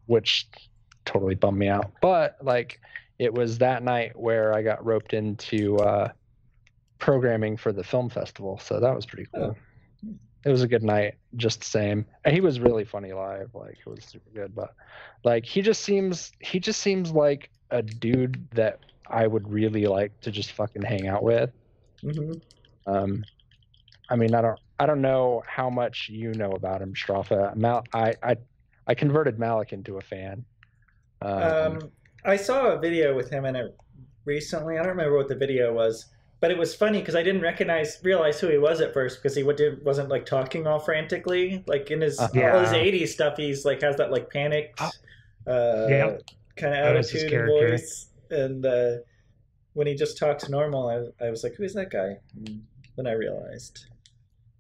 B: Which totally bummed me out. But like it was that night where I got roped into programming for the film festival, so that was pretty cool. It was a good night, just the same. And he was really funny live, like it was super good. But like he just seems like a dude that I would really like to just fucking hang out with. I mean, I don't know how much you know about him, Strawfoot. I converted Malek into a fan.
A: I saw a video with him in it recently. I don't remember what the video was, but it was funny because I didn't realize who he was at first because he wasn't like talking all frantically. Like in his all his 80s stuff, he's like has that like panicked kind of attitude and voice. And when he just talks normal, I was like, who is that guy? And then I realized.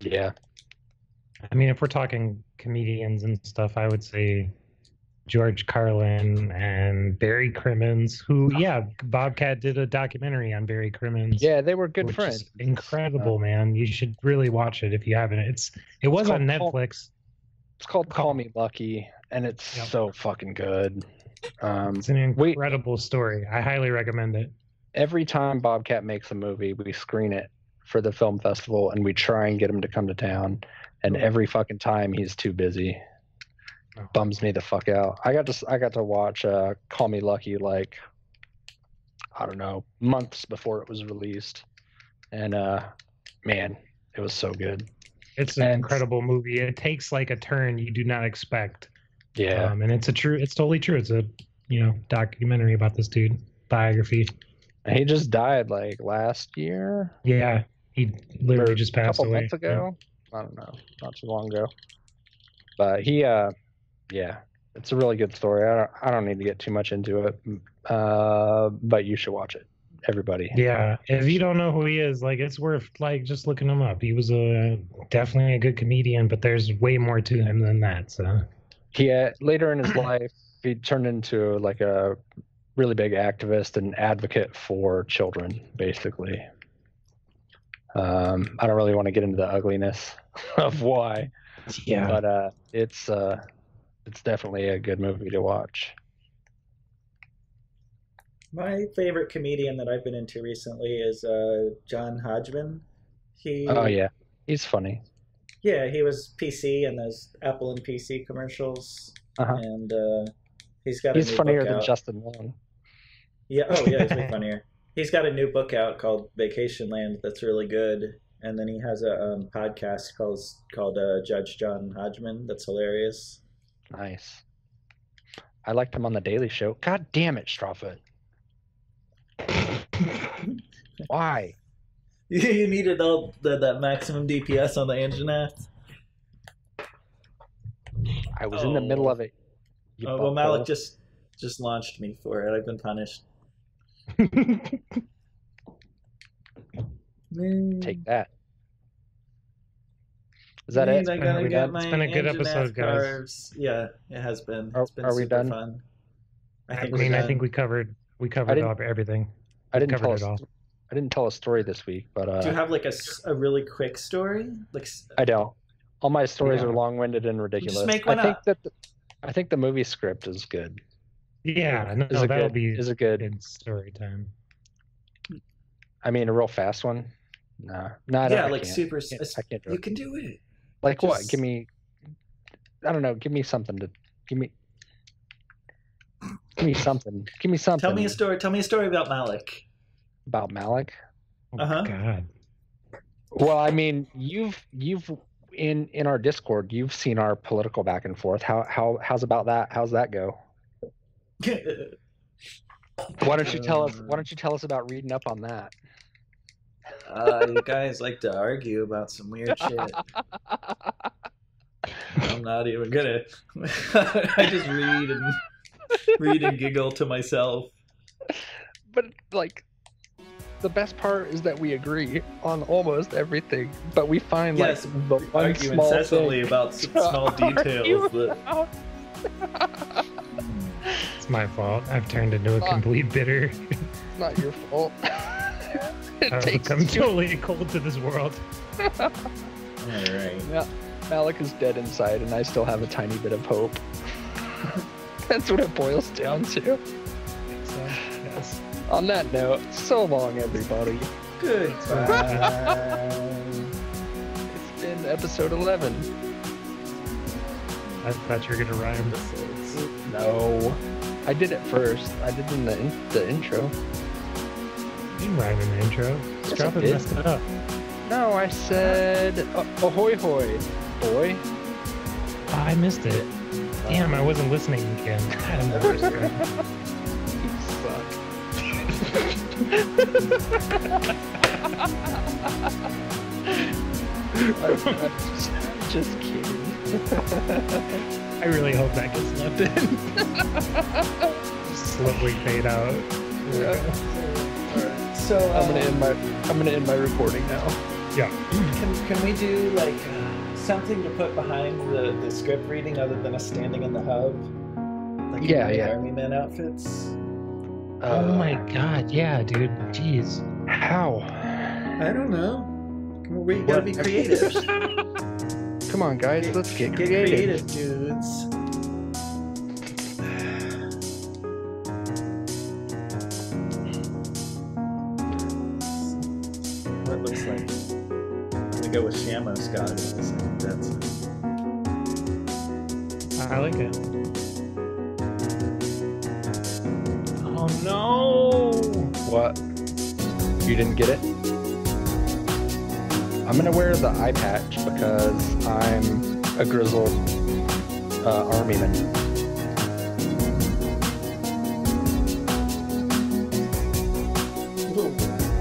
C: Yeah. I mean, if we're talking comedians and stuff, I would say George Carlin and Barry Crimmins, who, Bobcat did a documentary on Barry Crimmins.
B: Yeah, they were good friends.
C: Incredible, man. You should really watch it if you haven't. It was on Netflix.
B: It's called Call Me Lucky, and it's so fucking good.
C: It's an incredible story. I highly recommend it.
B: Every time Bobcat makes a movie, we screen it for the film festival, and we try and get him to come to town. And every fucking time he's too busy. Bums me the fuck out. I got to watch Call Me Lucky like I don't know, months before it was released. And man, it was so good.
C: It's an incredible movie. It takes like a turn you do not expect.
B: Yeah.
C: And it's totally true. It's a, documentary about this dude, biography.
B: He just died like last year.
C: Yeah. He literally just passed away.
B: A couple months ago. I don't know, not too long ago. But he, it's a really good story. I don't need to get too much into it, but you should watch it. everybody.
C: Yeah, if you don't know who he is, like it's worth like just looking him up. He was definitely a good comedian, but there's way more to him than that. So
B: later in his life, he turned into like a really big activist and advocate for children, basically. I don't really want to get into the ugliness of why.
C: Yeah,
B: but it's definitely a good movie to watch.
A: My favorite comedian that I've been into recently is John Hodgman.
B: Oh yeah, he's funny.
A: Yeah, he was PC in those Apple and PC commercials, and he's got.
B: He's
A: a new
B: funnier
A: book
B: than
A: out.
B: Justin Long.
A: Yeah. Oh yeah, he's way funnier. He's got a new book out called Vacation Land that's really good, and then he has a podcast called Judge John Hodgman that's hilarious.
B: Nice. I liked him on the Daily Show. God damn it, Strawfoot. Why?
A: You needed that maximum DPS on the internet.
B: I was in the middle of it.
A: Well, Malek just launched me for it. I've been punished.
B: Take that. Is that it?
A: I gotta get my
C: it's been a good episode, guys.
A: Yeah, it has been.
B: Are,
A: It's been
B: are we
A: super
B: done?
A: fun.
C: I think we covered everything.
B: I didn't
C: Covered it all.
B: I didn't tell a story this week, but
A: Do you have like a really quick story? Like
B: I don't. All my stories are long-winded and ridiculous.
A: Just make one up.
B: I think the movie script is good.
C: Yeah, no, that'll be a good story time.
B: I mean, a real fast one. No,
A: yeah,
B: I
A: like
B: can't.
A: super.
B: I can't do
A: You
B: it.
A: can do it.
B: Like what? Give me. I don't know. Give me something to. Give me something. Give me something.
A: Tell me a story. Tell me a story about Malek.
B: About Malek.
C: Oh, God.
B: Well, I mean, you've in our Discord, you've seen our political back and forth. How's about that? How's that go? Why don't you tell us? Why don't you tell us about reading up on that?
A: You guys like to argue about some weird shit. I'm not even gonna. I just read and giggle to myself.
B: But like, the best part is that we agree on almost everything, but we find the one
A: argue
B: small
A: incessantly
B: thing
A: about small details. But...
C: It's my fault. I've turned into a complete bitter.
B: It's not your fault.
C: I've become totally cold to this world.
A: All right.
B: Yeah, Malek is dead inside, and I still have a tiny bit of hope. That's what it boils down to.
C: So, yes.
B: On that note, so long, everybody.
A: Goodbye.
B: It's been episode 11.
C: I thought you were gonna rhyme.
B: No, I did it first. I did in the intro.
C: You didn't rhyme in the intro. Strawfoot messed it up.
B: No, I said ahoy hoy, boy.
C: Oh, I missed it. Damn, I wasn't listening again. God, I'm the worst guy.
B: I'm just kidding.
C: I really hope that gets left in. Just slowly fade out.
A: Alright, so
B: I'm gonna end my recording now.
C: Yeah.
A: Can we do like something to put behind the script reading other than us standing in the hub? Like Army men outfits.
C: Oh my god, yeah, dude. Jeez.
B: How?
A: I don't know. We gotta be creative.
B: Come on, guys, let's get
A: creative, dudes. What looks like? I'm gonna go with Shamo Scott.
C: I like it. Oh no!
B: What? You didn't get it? I'm gonna wear the eye patch because I'm a grizzled army man.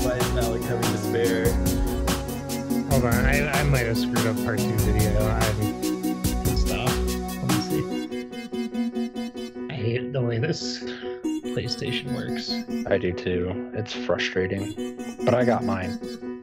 A: Why is Malek having despair?
C: Hold on, I might have screwed up part 2 video. Stop. Let me see. I hate the way this plays PlayStation works.
B: I do too. It's frustrating, but I got mine.